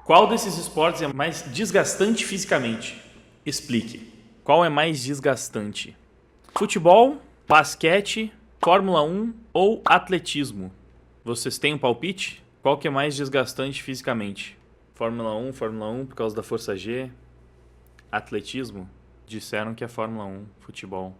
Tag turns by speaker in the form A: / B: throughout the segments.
A: Qual desses esportes é mais desgastante fisicamente? Explique. Qual é mais desgastante? Futebol, basquete, Fórmula 1 ou atletismo? Vocês têm um palpite? Qual que é mais desgastante fisicamente? Fórmula 1 por causa da força G. Atletismo? Disseram que é Fórmula 1, futebol.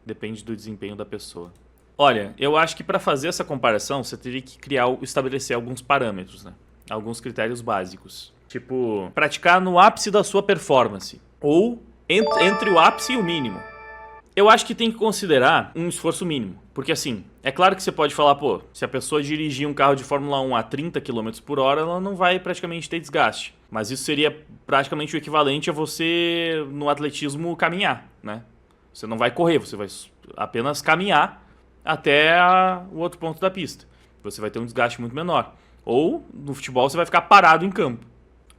A: Depende do desempenho da pessoa. Olha, eu acho que para fazer essa comparação, você teria que estabelecer alguns parâmetros, né? Alguns critérios básicos. Tipo, praticar no ápice da sua performance. Ou entre o ápice e o mínimo. Eu acho que tem que considerar um esforço mínimo. Porque assim, é claro que você pode falar, pô, se a pessoa dirigir um carro de Fórmula 1 a 30 km por hora, ela não vai praticamente ter desgaste. Mas isso seria praticamente o equivalente a você, no atletismo, caminhar, né? Você não vai correr, você vai apenas caminhar até o outro ponto da pista. Você vai ter um desgaste muito menor. Ou, no futebol, você vai ficar parado em campo.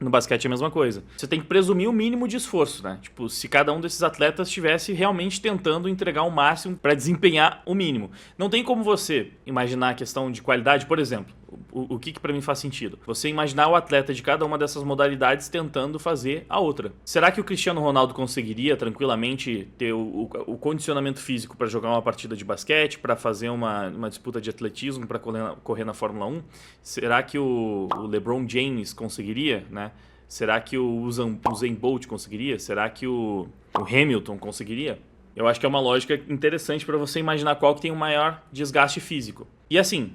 A: No basquete é a mesma coisa. Você tem que presumir o mínimo de esforço, né? Tipo, se cada um desses atletas estivesse realmente tentando entregar o máximo para desempenhar o mínimo. Não tem como você imaginar a questão de qualidade, por exemplo. O que para mim faz sentido? Você imaginar o atleta de cada uma dessas modalidades tentando fazer a outra. Será que o Cristiano Ronaldo conseguiria tranquilamente ter o condicionamento físico para jogar uma partida de basquete, para fazer uma disputa de atletismo, para correr na Fórmula 1? Será que o LeBron James conseguiria, né? Será que o Usain Bolt conseguiria? Será que o Hamilton conseguiria? Eu acho que é uma lógica interessante para você imaginar qual que tem o maior desgaste físico. E assim,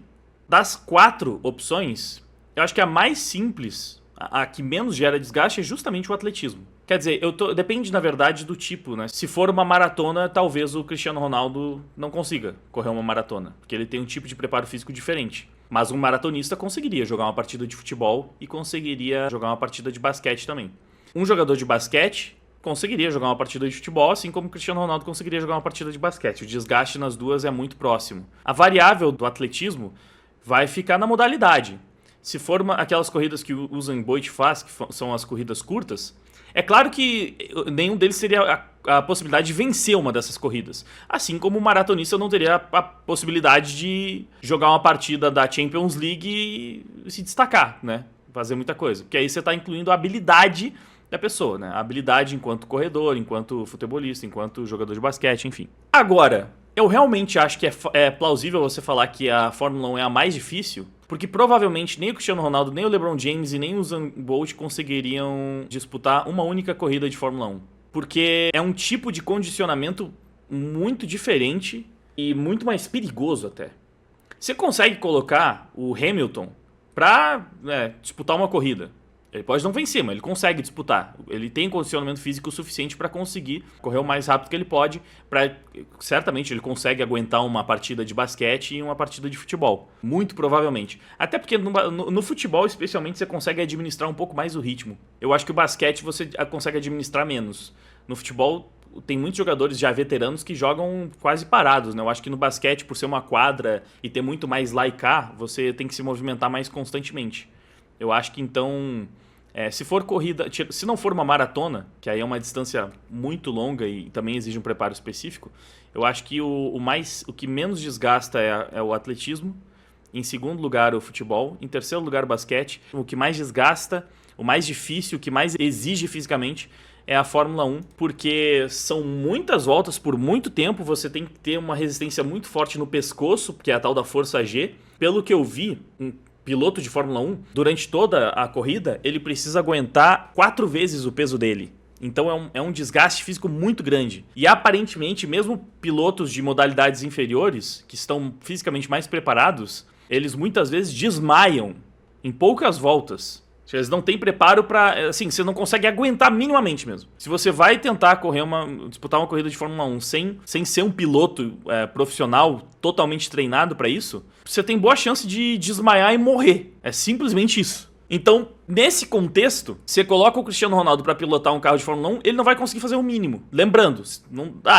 A: das 4 opções, eu acho que a mais simples, a que menos gera desgaste, é justamente o atletismo. Quer dizer, depende, na verdade, do tipo, né? Se for uma maratona, talvez o Cristiano Ronaldo não consiga correr uma maratona, porque ele tem um tipo de preparo físico diferente. Mas um maratonista conseguiria jogar uma partida de futebol e conseguiria jogar uma partida de basquete também. Um jogador de basquete conseguiria jogar uma partida de futebol, assim como o Cristiano Ronaldo conseguiria jogar uma partida de basquete. O desgaste nas duas é muito próximo. A variável do atletismo vai ficar na modalidade. Se for aquelas corridas que o Usain Bolt faz, que são as corridas curtas, é claro que nenhum deles teria a possibilidade de vencer uma dessas corridas. Assim como o maratonista não teria a possibilidade de jogar uma partida da Champions League e se destacar, né? Fazer muita coisa. Porque aí você está incluindo a habilidade da pessoa, né? A habilidade enquanto corredor, enquanto futebolista, enquanto jogador de basquete, enfim. Agora, eu realmente acho que é plausível você falar que a Fórmula 1 é a mais difícil, porque provavelmente nem o Cristiano Ronaldo, nem o LeBron James e nem o Usain Bolt conseguiriam disputar uma única corrida de Fórmula 1. Porque é um tipo de condicionamento muito diferente e muito mais perigoso até. Você consegue colocar o Hamilton para disputar uma corrida. Ele pode não vencer, mas ele consegue disputar. Ele tem condicionamento físico suficiente para conseguir correr o mais rápido que ele pode. Certamente ele consegue aguentar uma partida de basquete e uma partida de futebol. Muito provavelmente. Até porque no futebol, especialmente, você consegue administrar um pouco mais o ritmo. Eu acho que o basquete você consegue administrar menos. No futebol, tem muitos jogadores já veteranos que jogam quase parados, né? Eu acho que no basquete, por ser uma quadra e ter muito mais lá e cá, você tem que se movimentar mais constantemente. Eu acho que então, se for corrida, se não for uma maratona, que aí é uma distância muito longa e também exige um preparo específico, eu acho que o que menos desgasta é o atletismo, em segundo lugar o futebol, em terceiro lugar o basquete, o que mais desgasta, o mais difícil, o que mais exige fisicamente é a Fórmula 1, porque são muitas voltas por muito tempo, você tem que ter uma resistência muito forte no pescoço, que é a tal da força G. Pelo que eu vi, piloto de Fórmula 1, durante toda a corrida, ele precisa aguentar 4 vezes o peso dele. Então é um desgaste físico muito grande. E aparentemente, mesmo pilotos de modalidades inferiores, que estão fisicamente mais preparados, eles muitas vezes desmaiam em poucas voltas. Eles não têm preparo para... Assim, você não consegue aguentar minimamente mesmo. Se você vai tentar disputar uma corrida de Fórmula 1 sem ser um piloto profissional totalmente treinado para isso, você tem boa chance de desmaiar e morrer. É simplesmente isso. Então, nesse contexto, você coloca o Cristiano Ronaldo para pilotar um carro de Fórmula 1, ele não vai conseguir fazer o mínimo. Lembrando,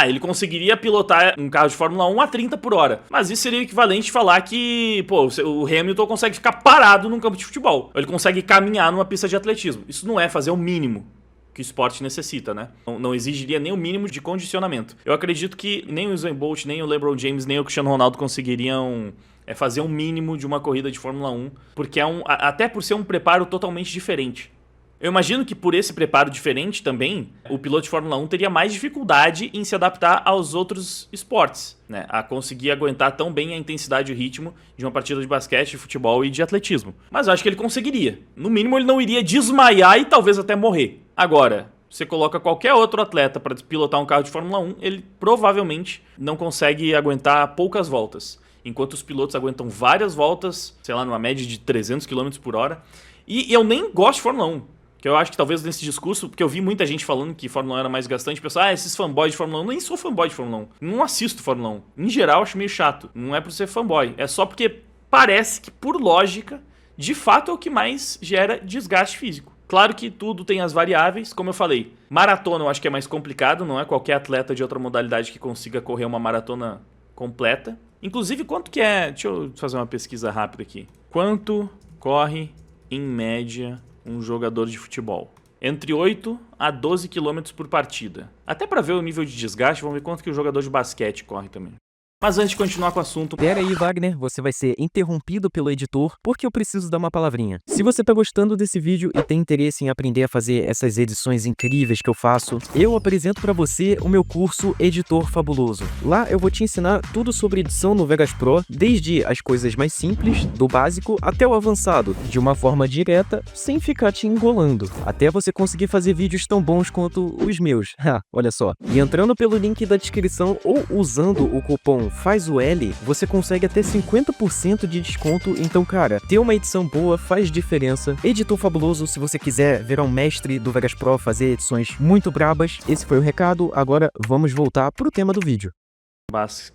A: ele conseguiria pilotar um carro de Fórmula 1 a 30 por hora. Mas isso seria o equivalente a falar que o Hamilton consegue ficar parado num campo de futebol. Ou ele consegue caminhar numa pista de atletismo. Isso não é fazer o mínimo que o esporte necessita, né? Não exigiria nem o mínimo de condicionamento. Eu acredito que nem o Usain Bolt, nem o LeBron James, nem o Cristiano Ronaldo conseguiriam fazer um mínimo de uma corrida de Fórmula 1, porque até por ser um preparo totalmente diferente. Eu imagino que por esse preparo diferente também, o piloto de Fórmula 1 teria mais dificuldade em se adaptar aos outros esportes, né? A conseguir aguentar tão bem a intensidade e o ritmo de uma partida de basquete, de futebol e de atletismo. Mas eu acho que ele conseguiria. No mínimo, ele não iria desmaiar e talvez até morrer. Agora, você coloca qualquer outro atleta para pilotar um carro de Fórmula 1, ele provavelmente não consegue aguentar poucas voltas. Enquanto os pilotos aguentam várias voltas, sei lá, numa média de 300 km por hora. E eu nem gosto de Fórmula 1. Que eu acho que talvez nesse discurso, porque eu vi muita gente falando que Fórmula 1 era mais gastante, pessoal, esses fanboys de Fórmula 1, nem sou fanboy de Fórmula 1, não assisto Fórmula 1. Em geral, acho meio chato, não é por ser fanboy, é só porque parece que, por lógica, de fato é o que mais gera desgaste físico. Claro que tudo tem as variáveis, como eu falei, maratona eu acho que é mais complicado, não é qualquer atleta de outra modalidade que consiga correr uma maratona completa. Inclusive, quanto que é, deixa eu fazer uma pesquisa rápida aqui, quanto corre, em média, um jogador de futebol? Entre 8 a 12 km por partida. Até para ver o nível de desgaste, vamos ver quanto que o jogador de basquete corre também. Mas antes de continuar com o assunto...
B: Pera aí, Wagner, você vai ser interrompido pelo editor porque eu preciso dar uma palavrinha. Se você tá gostando desse vídeo e tem interesse em aprender a fazer essas edições incríveis que eu faço, eu apresento pra você o meu curso Editor Fabuloso. Lá eu vou te ensinar tudo sobre edição no Vegas Pro, desde as coisas mais simples, do básico, até o avançado, de uma forma direta, sem ficar te engolando, até você conseguir fazer vídeos tão bons quanto os meus. Olha só. E entrando pelo link da descrição ou usando o cupom Faz o L, você consegue até 50% de desconto. Então, cara, ter uma edição boa faz diferença. Editor Fabuloso, se você quiser virar um mestre do Vegas Pro, fazer edições muito brabas. Esse foi o recado, agora vamos voltar pro tema do vídeo.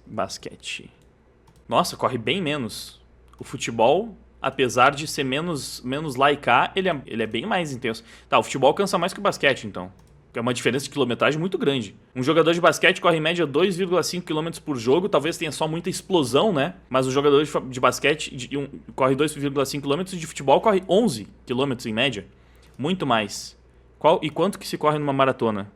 A: Basquete. Nossa, corre bem menos. O futebol, apesar de ser menos lá e cá, ele é bem mais intenso. Tá, o futebol cansa mais que o basquete, então. É uma diferença de quilometragem muito grande. Um jogador de basquete corre em média 2,5 km por jogo, talvez tenha só muita explosão, né? Mas o jogador de basquete corre 2,5 km e de futebol corre 11 km em média. Muito mais. E quanto que se corre numa maratona?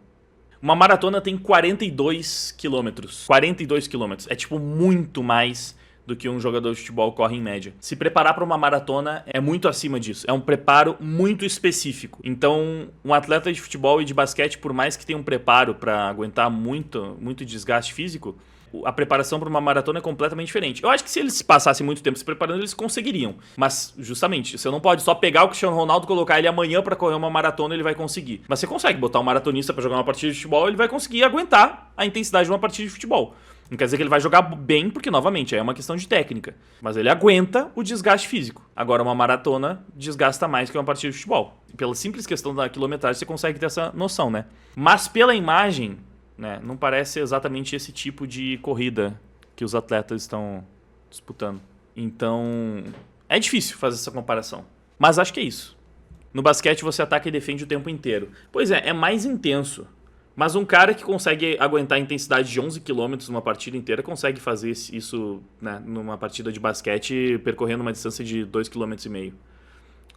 A: Uma maratona tem 42 km. 42 km. É tipo muito mais do que um jogador de futebol corre em média. Se preparar para uma maratona é muito acima disso. É um preparo muito específico. Então, um atleta de futebol e de basquete, por mais que tenha um preparo para aguentar muito desgaste físico, a preparação para uma maratona é completamente diferente. Eu acho que se eles passassem muito tempo se preparando, eles conseguiriam. Mas, justamente, você não pode só pegar o Cristiano Ronaldo, colocar ele amanhã para correr uma maratona, ele vai conseguir. Mas você consegue botar um maratonista para jogar uma partida de futebol, ele vai conseguir aguentar a intensidade de uma partida de futebol. Não quer dizer que ele vai jogar bem, porque, novamente, é uma questão de técnica. Mas ele aguenta o desgaste físico. Agora, uma maratona desgasta mais que uma partida de futebol. Pela simples questão da quilometragem, você consegue ter essa noção, né? Mas pela imagem, né, não parece exatamente esse tipo de corrida que os atletas estão disputando. Então, é difícil fazer essa comparação. Mas acho que é isso. No basquete, você ataca e defende o tempo inteiro. Pois é mais intenso. Mas um cara que consegue aguentar a intensidade de 11 km numa partida inteira consegue fazer isso, né, numa partida de basquete percorrendo uma distância de 2,5 km.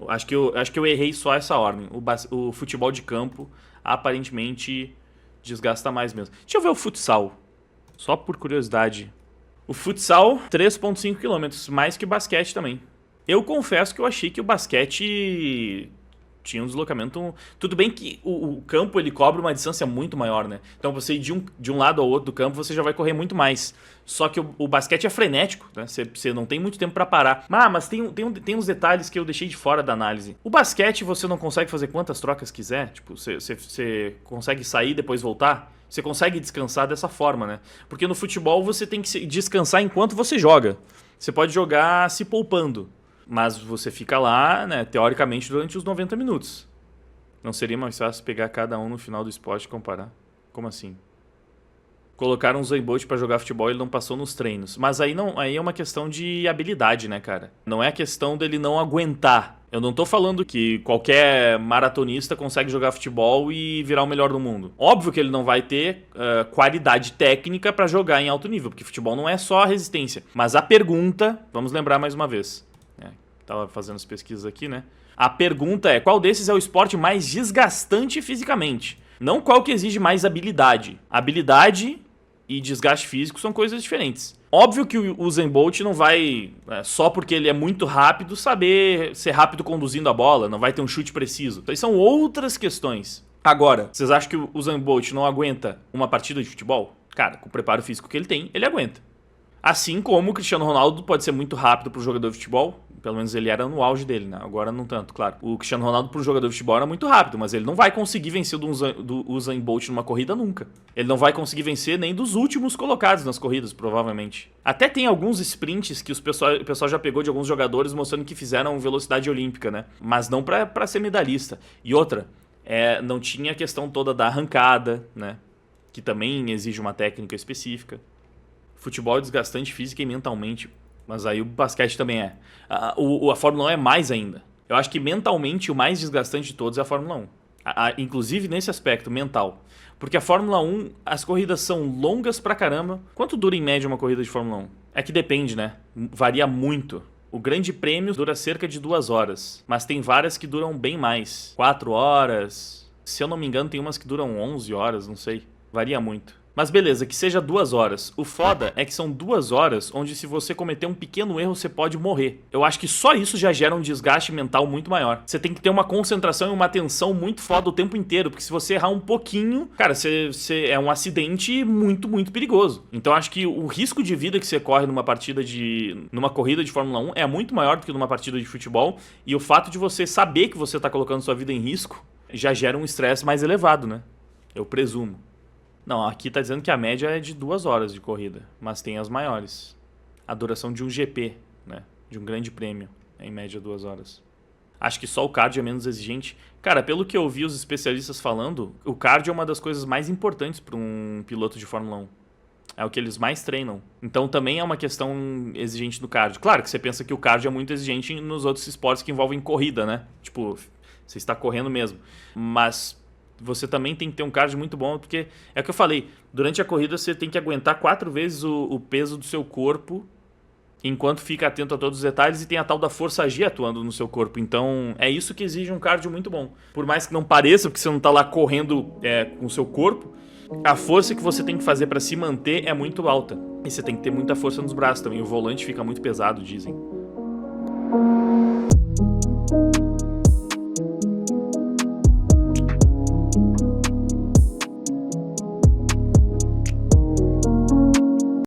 A: Acho que eu errei só essa ordem. O futebol de campo aparentemente desgasta mais mesmo. Deixa eu ver o futsal, só por curiosidade. O futsal, 3,5 km, mais que o basquete também. Eu confesso que eu achei que o basquete tinha um deslocamento... Tudo bem que o campo ele cobre uma distância muito maior, né? Então você ir de um lado ao outro do campo, você já vai correr muito mais. Só que o basquete é frenético, né? Você não tem muito tempo pra parar. Mas tem uns detalhes que eu deixei de fora da análise. O basquete você não consegue fazer quantas trocas quiser. Tipo, você consegue sair e depois voltar. Você consegue descansar dessa forma, né? Porque no futebol você tem que descansar enquanto você joga. Você pode jogar se poupando. Mas você fica lá, né, teoricamente, durante os 90 minutos. Não seria mais fácil pegar cada um no final do esporte e comparar? Como assim? Colocaram um Usain Bolt pra jogar futebol e ele não passou nos treinos. Mas aí é uma questão de habilidade, né, cara? Não é a questão dele não aguentar. Eu não tô falando que qualquer maratonista consegue jogar futebol e virar o melhor do mundo. Óbvio que ele não vai ter qualidade técnica pra jogar em alto nível, porque futebol não é só a resistência. Mas a pergunta, vamos lembrar mais uma vez. Tava fazendo as pesquisas aqui, né? A pergunta é, qual desses é o esporte mais desgastante fisicamente? Não qual que exige mais habilidade. Habilidade e desgaste físico são coisas diferentes. Óbvio que o Usain Bolt não vai, só porque ele é muito rápido, saber ser rápido conduzindo a bola, não vai ter um chute preciso. Então, são outras questões. Agora, vocês acham que o Usain Bolt não aguenta uma partida de futebol? Cara, com o preparo físico que ele tem, ele aguenta. Assim como o Cristiano Ronaldo pode ser muito rápido para o jogador de futebol, pelo menos ele era no auge dele, né? Agora não tanto, claro. O Cristiano Ronaldo para o jogador de futebol era muito rápido, mas ele não vai conseguir vencer do Usain Bolt numa corrida nunca. Ele não vai conseguir vencer nem dos últimos colocados nas corridas, provavelmente. Até tem alguns sprints que o pessoal já pegou de alguns jogadores mostrando que fizeram velocidade olímpica, né? Mas não para ser medalhista. E outra, não tinha a questão toda da arrancada, né? Que também exige uma técnica específica. Futebol é desgastante física e mentalmente, mas aí o basquete também é. A Fórmula 1 é mais ainda. Eu acho que mentalmente o mais desgastante de todos é a Fórmula 1. Inclusive nesse aspecto mental. Porque a Fórmula 1, as corridas são longas pra caramba. Quanto dura em média uma corrida de Fórmula 1? É que depende, né? Varia muito. O Grande Prêmio dura cerca de 2 horas, mas tem várias que duram bem mais. 4 horas. Se eu não me engano, tem umas que duram 11 horas, não sei. Varia muito. Mas beleza, que seja 2 horas. O foda é que são 2 horas onde se você cometer um pequeno erro, você pode morrer. Eu acho que só isso já gera um desgaste mental muito maior. Você tem que ter uma concentração e uma atenção muito foda o tempo inteiro, porque se você errar um pouquinho, cara, é um acidente muito, muito perigoso. Então acho que o risco de vida que você corre numa corrida de Fórmula 1 é muito maior do que numa partida de futebol, e o fato de você saber que você tá colocando sua vida em risco já gera um estresse mais elevado, né? Eu presumo. Não, aqui tá dizendo que a média é de 2 horas de corrida, mas tem as maiores. A duração de um GP, né? De um grande prêmio, é em média 2 horas. Acho que só o cardio é menos exigente. Cara, pelo que eu vi os especialistas falando, o cardio é uma das coisas mais importantes para um piloto de Fórmula 1. É o que eles mais treinam. Então também é uma questão exigente no cardio. Claro que você pensa que o cardio é muito exigente nos outros esportes que envolvem corrida, né? Tipo, você está correndo mesmo. Mas você também tem que ter um cardio muito bom, porque é o que eu falei, durante a corrida você tem que aguentar 4 vezes o peso do seu corpo, enquanto fica atento a todos os detalhes, e tem a tal da força G atuando no seu corpo. Então é isso que exige um cardio muito bom. Por mais que não pareça, porque você não está lá correndo com o seu corpo, a força que você tem que fazer para se manter é muito alta. E você tem que ter muita força nos braços também, o volante fica muito pesado, dizem.